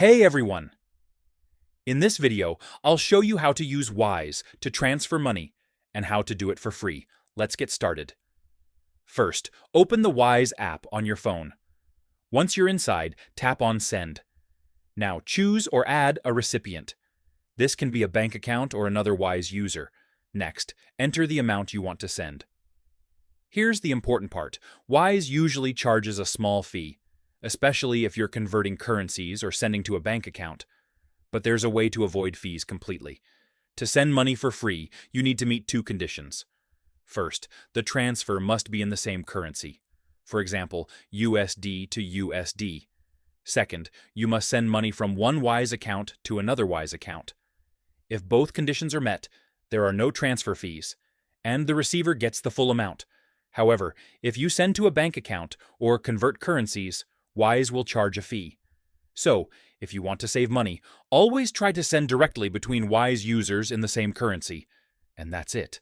Hey everyone! In this video, I'll show you how to use Wise to transfer money and how to do it for free. Let's get started. First, open the Wise app on your phone. Once you're inside, tap on Send. Now choose or add a recipient. This can be a bank account or another Wise user. Next, enter the amount you want to send. Here's the important part. Wise usually charges a small fee, especially if you're converting currencies or sending to a bank account. But there's a way to avoid fees completely. To send money for free, you need to meet two conditions. First, the transfer must be in the same currency. For example, USD to USD. Second, you must send money from one Wise account to another Wise account. If both conditions are met, there are no transfer fees, and the receiver gets the full amount. However, if you send to a bank account or convert currencies, Wise will charge a fee. So, if you want to save money, always try to send directly between Wise users in the same currency. And that's it.